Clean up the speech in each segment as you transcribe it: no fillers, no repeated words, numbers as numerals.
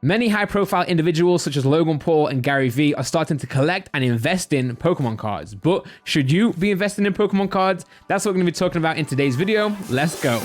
Many high-profile individuals such as Logan Paul and Gary Vee are starting to collect and invest in Pokemon cards. But should you be investing in Pokemon cards? That's what we're going to be talking about in today's video. Let's go.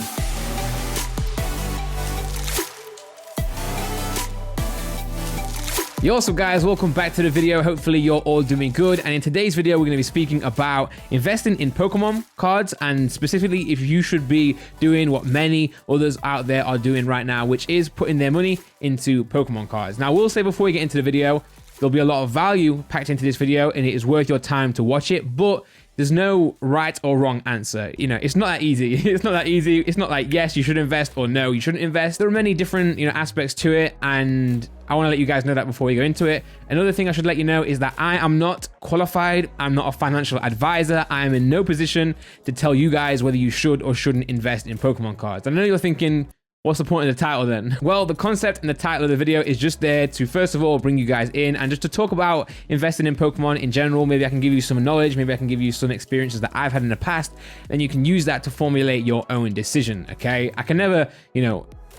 Yo, what's up guys, welcome back to the video. Hopefully you're all doing good, and in today's video we're going to be speaking about investing in Pokemon cards, and specifically if you should be doing what many others out there are doing right now, which is putting their money into Pokemon cards. Now I will say before we get into the video, there'll be a lot of value packed into this video and it is worth your time to watch it, but there's no right or wrong answer. You know, it's not that easy. It's not that easy. It's not like, yes, you should invest or no, you shouldn't invest. There are many different, aspects to it, and I want to let you guys know that before we go into it. Another thing I should let you know is that I am not qualified. I'm not a financial advisor. I am in no position to tell you guys whether you should or shouldn't invest in Pokemon cards. I know you're thinking, what's the point of the title then? Well, the concept and the title of the video is just there to, first of all, bring you guys in and just to talk about investing in Pokemon in general. Maybe I can give you some knowledge. Maybe I can give you some experiences that I've had in the past. And you can use that to formulate your own decision, okay? I can never,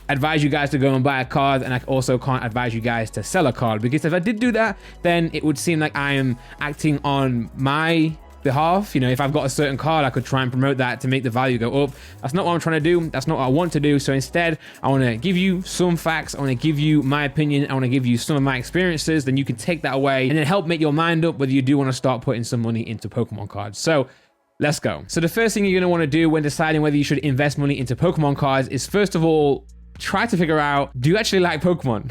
advise you guys to go and buy a card, and I also can't advise you guys to sell a card, because if I did do that, then it would seem like I am acting on my behalf. If I've got a certain card, I could try and promote that to make the value go up. That's not what I'm trying to do. That's not what I want to do. So instead, I want to give you some facts. I want to give you my opinion. I want to give you some of my experiences. Then you can take that away and then help make your mind up whether you do want to start putting some money into Pokemon cards. So let's go. So the first thing you're going to want to do when deciding whether you should invest money into Pokemon cards is, first of all, try to figure out, do you actually like Pokemon?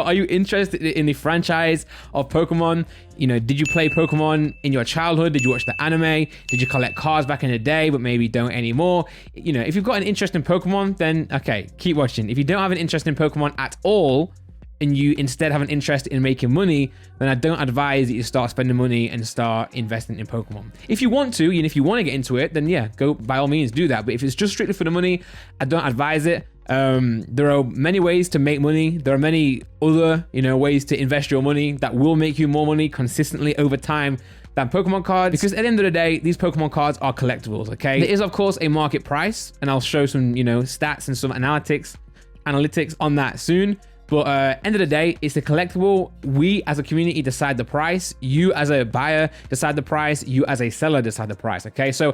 Are you interested in the franchise of Pokemon? Did you play Pokemon in your childhood? Did you watch the anime? Did you collect cards back in the day, but maybe don't anymore? If you've got an interest in Pokemon, then okay, keep watching. If you don't have an interest in Pokemon at all, and you instead have an interest in making money, then I don't advise that you start spending money and start investing in Pokemon. If you want to, and if you want to get into it, then yeah, go by all means do that. But if it's just strictly for the money, I don't advise it. There are many ways to make money. There are many other, ways to invest your money that will make you more money consistently over time than Pokemon cards, because at the end of the day, these Pokemon cards are collectibles, okay? There is, of course, a market price, and I'll show some, stats and some analytics on that soon. But end of the day, it's a collectible. We as a community decide the price. You as a buyer decide the price. You as a seller decide the price, okay? So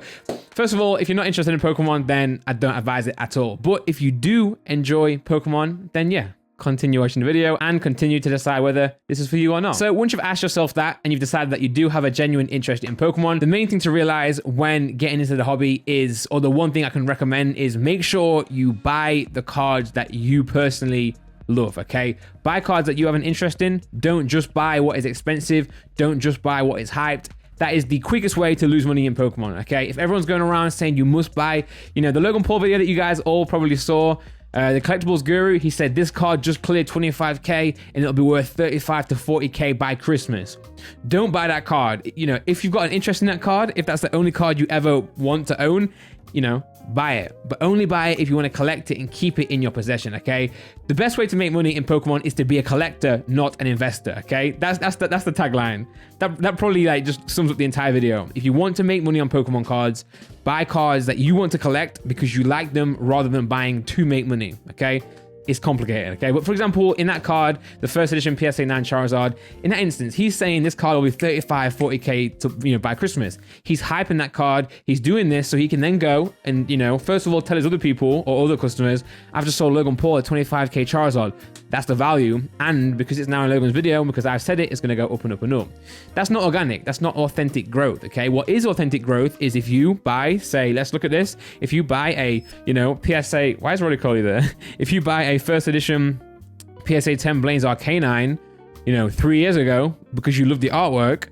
first of all, if you're not interested in Pokemon, then I don't advise it at all. But if you do enjoy Pokemon, then yeah, continue watching the video and continue to decide whether this is for you or not. So once you've asked yourself that and you've decided that you do have a genuine interest in Pokemon, the main thing to realize when getting into the hobby is, or the one thing I can recommend is, make sure you buy the cards that you personally love, okay? Buy cards that you have an interest in. Don't just buy what is expensive. Don't just buy what is hyped. That is the quickest way to lose money in Pokemon, okay? If everyone's going around saying you must buy, the Logan Paul video that you guys all probably saw, the collectibles guru, he said this card just cleared 25k and it'll be worth 35 to 40k by Christmas. Don't buy that card. If you've got an interest in that card, if that's the only card you ever want to own, buy it, but only buy it if you want to collect it and keep it in your possession, okay? The best way to make money in Pokemon is to be a collector, not an investor, okay? That's the tagline. That probably just sums up the entire video. If you want to make money on Pokemon cards, buy cards that you want to collect because you like them rather than buying to make money, okay? It's complicated, okay? But for example, in that card, the first edition PSA 9 Charizard, in that instance, he's saying this card will be 35, 40k to, by Christmas. He's hyping that card. He's doing this so he can then go and, first of all, tell his other people or other customers, I've just sold Logan Paul a 25k Charizard. That's the value. And because it's now in Logan's video, because I've said it, it's going to go up and up and up. That's not organic. That's not authentic growth, okay? What is authentic growth is if you buy, say, let's look at this. If you buy a, PSA, why is Roddy Coley there? If you buy a first edition PSA 10 Blaine's Arcanine, 3 years ago, because you love the artwork,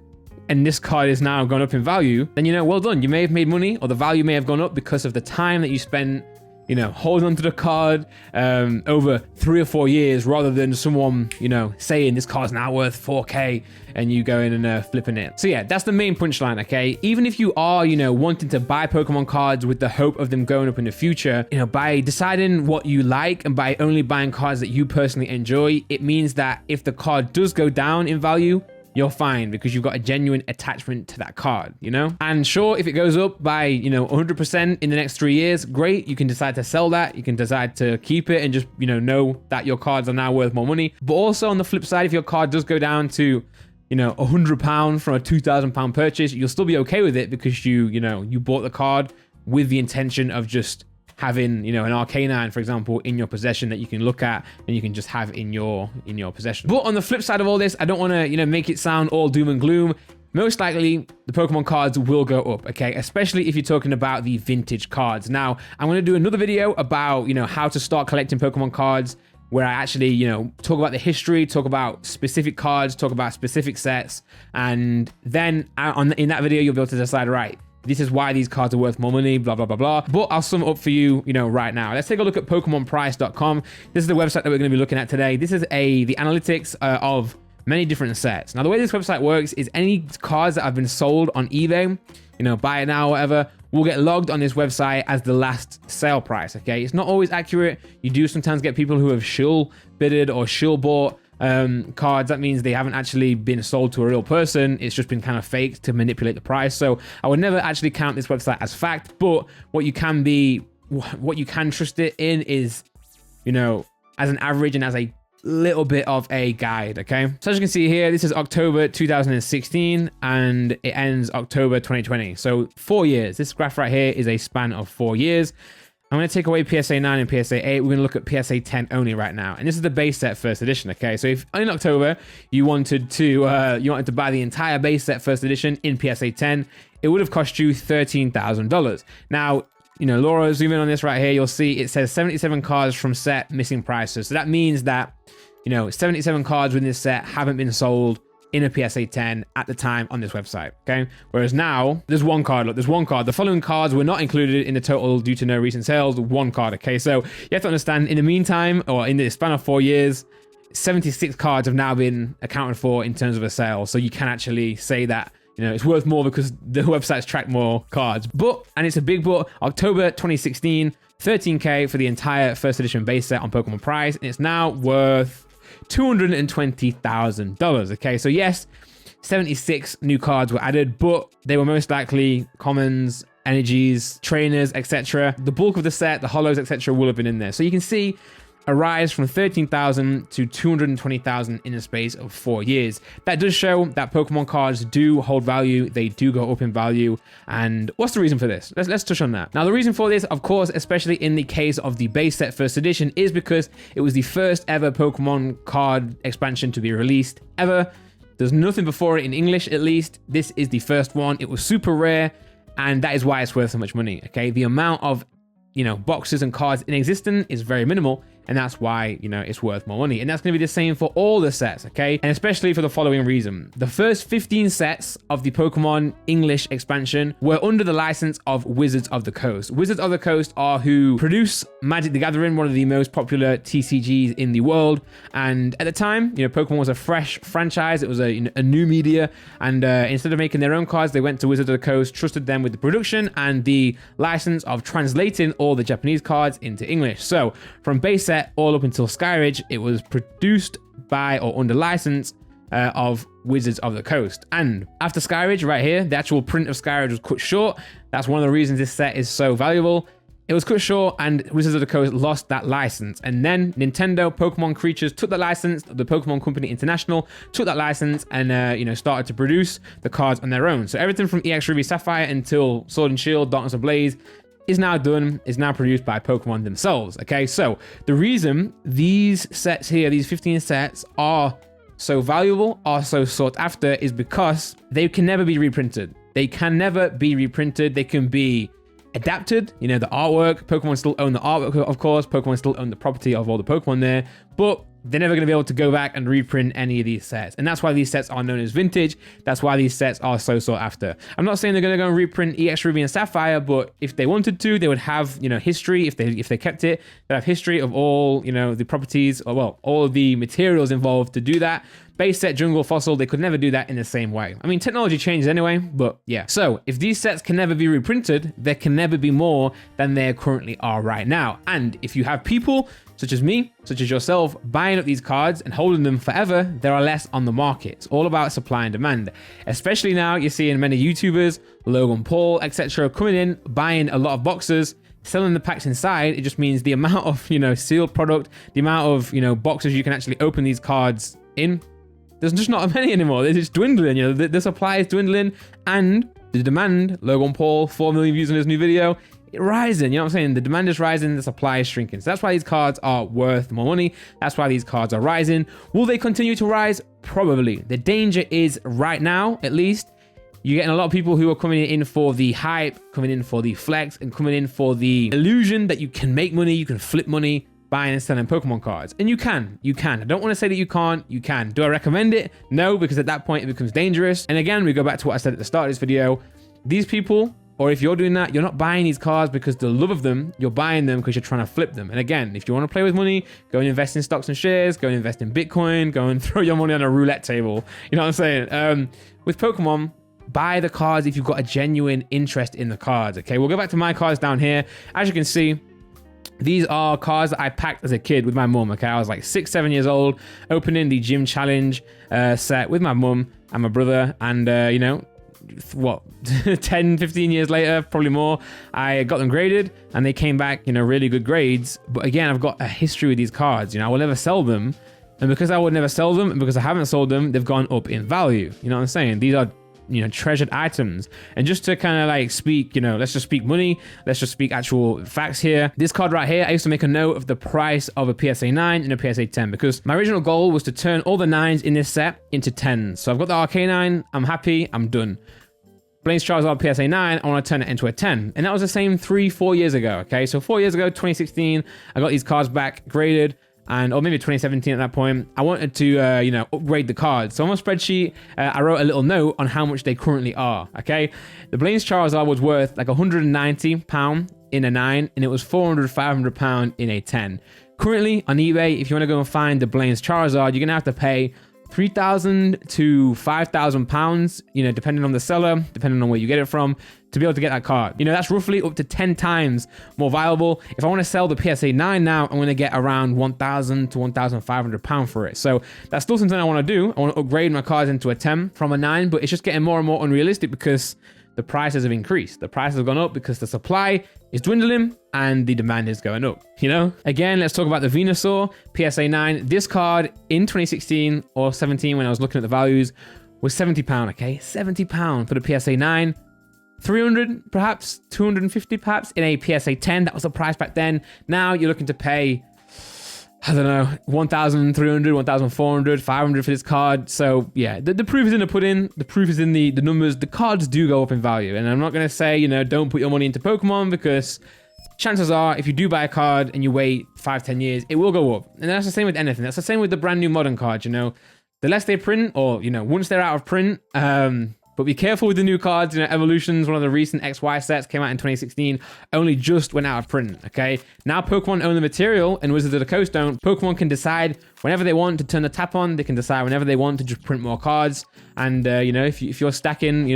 and this card is now gone up in value, then well done. You may have made money, or the value may have gone up because of the time that you spent holding onto the card over 3 or 4 years, rather than someone, saying this card's now worth 4k and you go in and flipping it. So yeah, that's the main punchline, okay? Even if you are, wanting to buy Pokemon cards with the hope of them going up in the future, by deciding what you like and by only buying cards that you personally enjoy, it means that if the card does go down in value, you're fine because you've got a genuine attachment to that card, you know? And sure, if it goes up by, you know, 100% in the next 3 years, great. You can decide to sell that. You can decide to keep it and just, you know that your cards are now worth more money. But also on the flip side, if your card does go down to, you know, £100 from a £2,000 purchase, you'll still be okay with it because you bought the card with the intention of just having, you know, an Arcanine, for example, in your possession that you can look at and you can just have in your possession. But on the flip side of all this, I don't want to, you know, make it sound all doom and gloom. Most likely the Pokemon cards will go up, okay? Especially if you're talking about the vintage cards. Now, I'm going to do another video about, you know, how to start collecting Pokemon cards, where I actually, you know, talk about the history, talk about specific cards, talk about specific sets, and then in that video, you'll be able to decide, right, this is why these cards are worth more money, blah, blah, blah, blah. But I'll sum it up for you, you know, right now. Let's take a look at PokemonPrice.com. This is the website that we're going to be looking at today. This is the analytics of many different sets. Now, the way this website works is any cards that have been sold on eBay, you know, buy it now, whatever, will get logged on this website as the last sale price, okay? It's not always accurate. You do sometimes get people who have shill bidded or shill bought cards. That means they haven't actually been sold to a real person. It's just been kind of faked to manipulate the price. So I would never actually count this website as fact, but what you can trust it in is, you know, as an average and as a little bit of a guide, okay? So as you can see here, this is October 2016 and it ends October 2020. So 4 years. This graph right here is a span of 4 years. I'm going to take away PSA 9 and PSA 8. We're going to look at PSA 10 only right now. And this is the base set first edition, okay? So if in October you wanted to buy the entire base set first edition in PSA 10, it would have cost you $13,000. Now, you know, Laura, zoom in on this right here. You'll see it says 77 cards from set missing prices. So that means that, you know, 77 cards within this set haven't been sold in a PSA 10 at the time on this website, okay? Whereas now, there's one card. Look, there's one card. The following cards were not included in the total due to no recent sales. One card, okay? So you have to understand, in the meantime, or in the span of 4 years, 76 cards have now been accounted for in terms of a sale. So you can actually say that, you know, it's worth more because the website's tracked more cards. But, and it's a big but, October 2016, $13K for the entire first edition base set on Pokemon Price, and it's now worth $220,000. Okay, so yes, 76 new cards were added, but they were most likely commons, energies, trainers, etc. The bulk of the set, the hollows, etc. will have been in there. So you can see a rise from 13,000 to 220,000 in a space of 4 years. That does show that Pokemon cards do hold value. They do go up in value. And what's the reason for this? Let's touch on that. Now, the reason for this, of course, especially in the case of the base set first edition, is because it was the first ever Pokemon card expansion to be released ever. There's nothing before it in English, at least. This is the first one. It was super rare, and that is why it's worth so much money. Okay, the amount of, you know, boxes and cards in existence is very minimal, and that's why, you know, it's worth more money. And that's going to be the same for all the sets, okay? And especially for the following reason. The first 15 sets of the Pokemon English expansion were under the license of Wizards of the Coast. Wizards of the Coast are who produce Magic the Gathering, one of the most popular TCGs in the world. And at the time, you know, Pokemon was a fresh franchise. It was a new media. And instead of making their own cards, they went to Wizards of the Coast, trusted them with the production and the license of translating all the Japanese cards into English. So from base set all up until Skyridge, it was produced by or under license of Wizards of the Coast. And after Skyridge, right here, the actual print of Skyridge was cut short. That's one of the reasons this set is so valuable. It was cut short and Wizards of the Coast lost that license. And then Nintendo Pokemon Creatures took the license, the Pokemon Company International took that license and, you know, started to produce the cards on their own. So everything from EX Ruby Sapphire until Sword and Shield, Darkness Ablaze, is now produced by Pokemon themselves, okay? So the reason these sets here, these 15 sets are so valuable, are so sought after, is because they can never be reprinted. They can never be reprinted. They can be adapted, you know, the artwork. Pokemon still own the artwork, of course. Pokemon still own the property of all the Pokemon there, but they're never going to be able to go back and reprint any of these sets. And that's why these sets are known as vintage. That's why these sets are so sought after. I'm not saying they're going to go and reprint EX Ruby and Sapphire, but if they wanted to, they would have, you know, history. If they kept it, they'd have history of all, you know, the properties, or well, all of the materials involved to do that. base set, jungle, fossil, they could never do that in the same way. I mean, technology changes anyway, but yeah. So if these sets can never be reprinted, there can never be more than there currently are right now. And if you have people such as me, such as yourself, buying up these cards and holding them forever, there are less on the market. It's all about supply and demand. Especially now, you're seeing many YouTubers, Logan Paul, etc., coming in, buying a lot of boxes, selling the packs inside. It just means the amount of, sealed product, the amount of, boxes you can actually open these cards in, there's just not many anymore. It's dwindling, the supply is dwindling, and the demand, Logan Paul, 4 million views on his new video, rising. You know what I'm saying? The demand is rising, the supply is shrinking. So that's why these cards are worth more money. That's why these cards are rising. Will they continue to rise? Probably. The danger is right now, at least, you're getting a lot of people who are coming in for the hype, coming in for the flex, and coming in for the illusion that you can make money, you can flip money buying and selling Pokemon cards. And you can. I don't want to say that you can't. You can. Do I recommend it? No, because at that point it becomes dangerous. And again, we go back to what I said at the start of this video. These people, or if you're doing that, you're not buying these cards because the love of them, you're buying them because you're trying to flip them. And again, if you want to play with money, go and invest in stocks and shares, go and invest in Bitcoin, go and throw your money on a roulette table. You know what I'm saying? With Pokemon, buy the cards if you've got a genuine interest in the cards, okay? We'll go back to my cards down here. As you can see, these are cards that I packed as a kid with my mum, okay? I was like 6-7 years old, opening the gym challenge set with my mum and my brother, and what 10-15 years later, probably more, I got them graded and they came back really good grades. But again, I've got a history with these cards. I will never sell them, and because I would never sell them and because I haven't sold them, they've gone up in value. You know what I'm saying? These are treasured items. And just to kind of like speak, let's just speak money, let's just speak actual facts here. This card right here, I used to make a note of the price of a PSA 9 and a PSA 10 because my original goal was to turn all the 9s in this set into 10s. So I've got the RK9, I'm happy, I'm done. Blaine's Charizard PSA 9, I want to turn it into a 10. And that was the same 3-4 years ago, okay? So 4 years ago, 2016, I got these cards back graded, or maybe 2017 at that point. I wanted to, upgrade the cards. So on my spreadsheet, I wrote a little note on how much they currently are, okay? The Blaine's Charizard was worth like £190 in a 9, and it was £400-500 in a 10. Currently, on eBay, if you want to go and find the Blaine's Charizard, you're going to have to pay £3,000 to £5,000, depending on the seller, depending on where you get it from, to be able to get that card. That's roughly up to 10 times more valuable. If I want to sell the PSA 9 now, I'm going to get around £1,000 to £1,500 for it. So that's still something I want to do. I want to upgrade my cards into a 10 from a 9, but it's just getting more and more unrealistic because the prices have increased. The prices have gone up because the supply is dwindling and the demand is going up, Again, let's talk about the Venusaur PSA 9. This card in 2016 or 17, when I was looking at the values, was £70, okay? £70 for the PSA 9. 300 perhaps, 250 perhaps in a PSA 10. That was the price back then. Now you're looking to pay, I don't know, 1,300, 1,400, 500 for this card. So yeah, the proof is in the pudding. The proof is in the numbers. The cards do go up in value. And I'm not going to say, don't put your money into Pokemon, because chances are, if you do buy a card and you wait 5-10 years, it will go up. And that's the same with anything. That's the same with the brand new modern cards, The less they print, or, once they're out of print, but be careful with the new cards. Evolutions, one of the recent XY sets, came out in 2016, only just went out of print, okay? Now Pokemon own the material and Wizards of the Coast don't. Pokemon can decide whenever they want to turn the tap on. They can decide whenever they want to just print more cards. And, if you're stacking,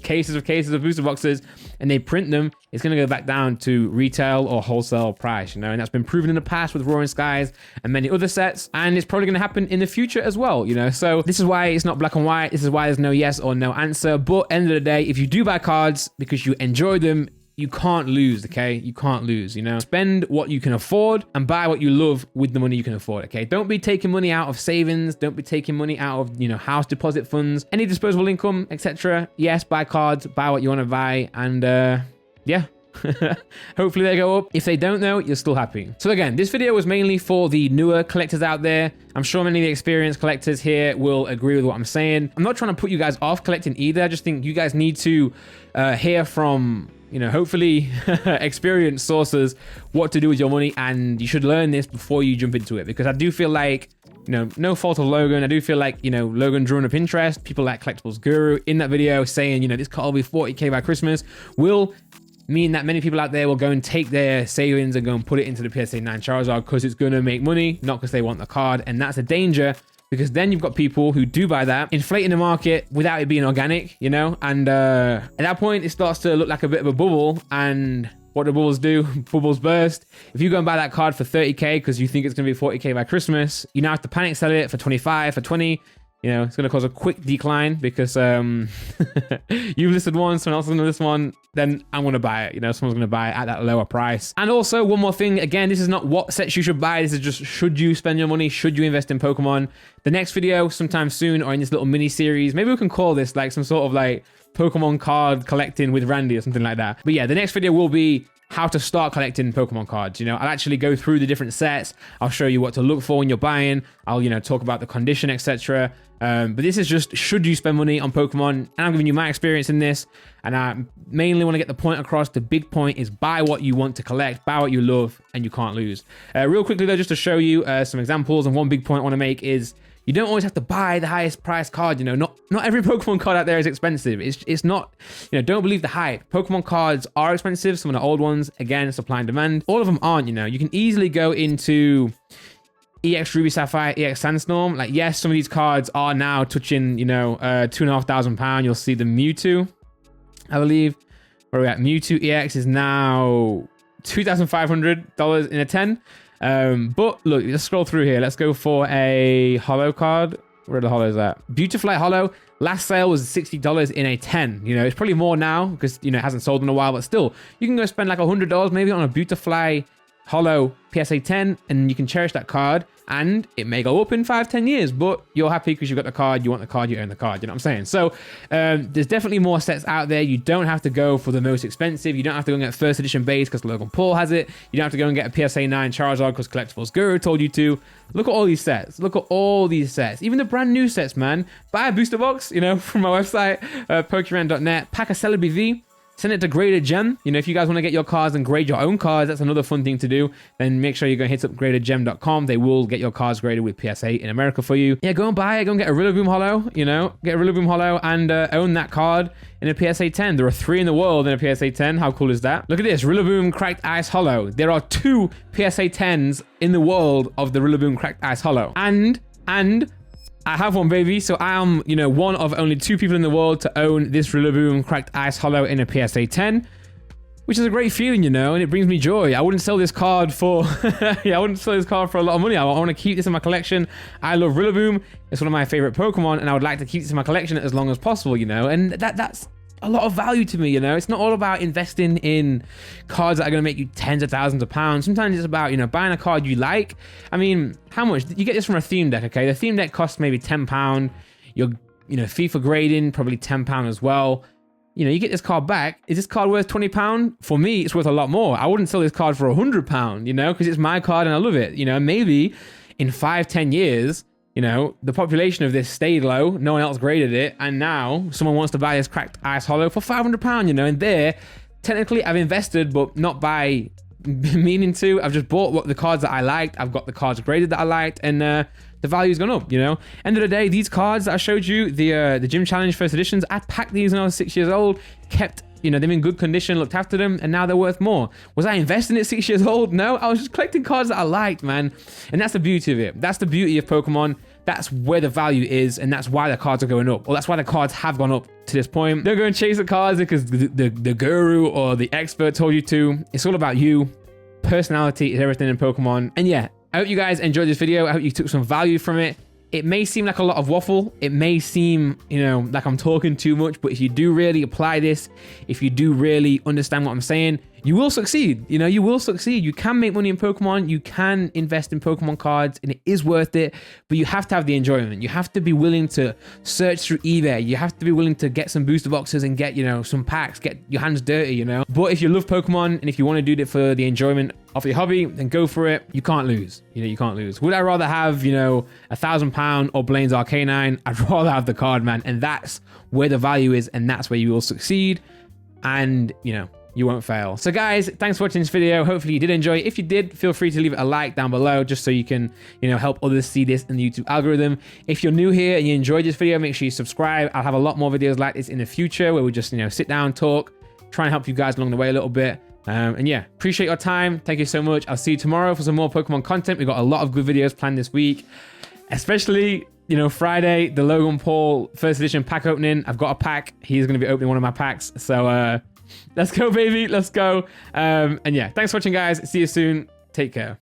cases of booster boxes and they print them, it's going to go back down to retail or wholesale price, And that's been proven in the past with Roaring Skies and many other sets. And it's probably going to happen in the future as well, So this is why it's not black and white. This is why there's no yes or no answer. But end of the day, if you do buy cards because you enjoy them, you can't lose, okay? You can't lose, Spend what you can afford and buy what you love with the money you can afford, okay? Don't be taking money out of savings. Don't be taking money out of, house deposit funds, any disposable income, etc. Yes, buy cards, buy what you want to buy, and yeah. Hopefully they go up. If they don't, though, you're still happy. So again, this video was mainly for the newer collectors out there. I'm sure many of the experienced collectors here will agree with what I'm saying. I'm not trying to put you guys off collecting either. I just think you guys need to hear from hopefully experienced sources what to do with your money, and you should learn this before you jump into it, because I do feel like, no fault of Logan, I do feel like, Logan drawing up interest, people like Collectibles Guru in that video saying, this card will be 40k by Christmas, will mean that many people out there will go and take their savings and go and put it into the PSA 9 Charizard because it's going to make money, not because they want the card. And that's a danger because then you've got people who do buy that, inflating the market without it being organic, you know? And at that point, it starts to look like a bit of a bubble, and what do bubbles do? Bubbles burst. If you go and buy that card for 30K because you think it's going to be 40K by Christmas, you now have to panic sell it for 25, for 20. You know, it's going to cause a quick decline because you've listed one, someone else is going to list one, then I'm going to buy it. You know, someone's going to buy it at that lower price. And also, one more thing, again, this is not what sets you should buy. This is just, should you spend your money? Should you invest in Pokemon? The next video, sometime soon, or in this little mini series, maybe we can call this like some sort of like Pokemon card collecting with Randy or something like that. But yeah, the next video will be how to start collecting Pokemon cards. You know, I'll actually go through the different sets. I'll show you what to look for when you're buying. I'll, you know, talk about the condition, etc. But this is just, should you spend money on Pokemon? And I'm giving you my experience in this. And I mainly want to get the point across. The big point is buy what you want to collect, buy what you love, and you can't lose. Real quickly though, just to show you some examples, and one big point I want to make is, you don't always have to buy the highest price card. You know, not every Pokemon card out there is expensive. It's not, you know, don't believe the hype. Pokemon cards are expensive. Some of the old ones, again, supply and demand. All of them aren't, you know. You can easily go into EX Ruby Sapphire, EX Sandstorm. Like, yes, some of these cards are now touching, you know, £2,500. You'll see the Mewtwo, I believe. Where are we at? Mewtwo EX is now $2,500 in a 10. But look, let's scroll through here. Let's go for a holo card. Where are the holos at? Beautifly Holo. Last sale was $60 in a 10. You know, it's probably more now because, you know, it hasn't sold in a while, but still, you can go spend like $100 maybe on a Beautifly Holo PSA 10, and you can cherish that card, and it may go up in 5-10 years, but you're happy because you've got the card, you want the card, you own the card. You know what I'm saying? So there's definitely more sets out there. You don't have to go for the most expensive. You don't have to go and get first edition base because Logan Paul has it. You don't have to go and get a PSA 9 Charizard because Collectibles Guru told you to. Look at all these sets. Look at all these sets. Even the brand new sets, man. Buy a booster box, you know, from my website, Pokerand.net. Pack a Celebi V. Send it to Graded Gem. You know, if you guys want to get your cards and grade your own cards, that's another fun thing to do. Then make sure you go hit up gradedgem.com. They will get your cards graded with PSA in America for you. Yeah, go and buy it. Go and get a Rillaboom Holo, you know, get a Rillaboom Holo and own that card in a PSA 10. There are 3 in the world in a PSA 10. How cool is that? Look at this, Rillaboom Cracked Ice Holo. There are 2 PSA 10s in the world of the Rillaboom Cracked Ice Holo. And I have one, baby. So I am, you know, one of only 2 people in the world to own this Rillaboom Cracked Ice Holo in a PSA 10, which is a great feeling, you know, and it brings me joy. I wouldn't sell this card for, yeah, I wouldn't sell this card for a lot of money. I want to keep this in my collection. I love Rillaboom. It's one of my favorite Pokemon, and I would like to keep this in my collection as long as possible, you know, and that's a lot of value to me, you know. It's not all about investing in cards that are going to make you tens of thousands of pounds. Sometimes it's about, you know, buying a card you like. I mean, how much? You get this from a theme deck, okay? The theme deck costs maybe £10. Your, you know, fee for grading, probably £10 as well. You know, you get this card back. Is this card worth £20? For me, it's worth a lot more. I wouldn't sell this card for £100, you know, because it's my card and I love it. You know, maybe in 5-10 years, you know, the population of this stayed low. No one else graded it. And now someone wants to buy this Cracked Ice Holo for £500, you know, and there, technically I've invested, but not by meaning to. I've just bought the cards that I liked. I've got the cards graded that I liked, and the value's gone up, you know. End of the day, these cards that I showed you, the Gym Challenge first editions, I packed these when I was 6 years old, kept, you know, them in good condition, looked after them, and now they're worth more. Was I investing at 6 years old? No, I was just collecting cards that I liked, man. And that's the beauty of it. That's the beauty of Pokemon. That's where the value is, and that's why the cards are going up. Or that's why the cards have gone up to this point. Don't go and chase the cards because the guru or the expert told you to. It's all about you. Personality is everything in Pokemon. And yeah, I hope you guys enjoyed this video. I hope you took some value from it. It may seem like a lot of waffle. It may seem, you know, like I'm talking too much, but if you do really apply this, if you do really understand what I'm saying, you will succeed. You know, you will succeed. You can make money in Pokemon. You can invest in Pokemon cards, and it is worth it, but you have to have the enjoyment. You have to be willing to search through eBay. You have to be willing to get some booster boxes and get, you know, some packs, get your hands dirty, you know. But if you love Pokemon and if you want to do it for the enjoyment of your hobby, then go for it. You can't lose. You know, you can't lose. Would I rather have, you know, £1,000 or Blaine's Arcanine? I'd rather have the card, man. And that's where the value is, and that's where you will succeed. And, you know, you won't fail. So guys, thanks for watching this video. Hopefully you did enjoy it. If you did, feel free to leave it a like down below just so you can, you know, help others see this in the YouTube algorithm. If you're new here and you enjoyed this video, make sure you subscribe. I'll have a lot more videos like this in the future where we just, you know, sit down, talk, try and help you guys along the way a little bit. And yeah, appreciate your time. Thank you so much. I'll see you tomorrow for some more Pokemon content. We've got a lot of good videos planned this week, especially you know, Friday, the Logan Paul first edition pack opening. I've got a pack. He's going to be opening one of my packs. So let's go, baby. Let's go. And yeah, thanks for watching, guys. See you soon. Take care.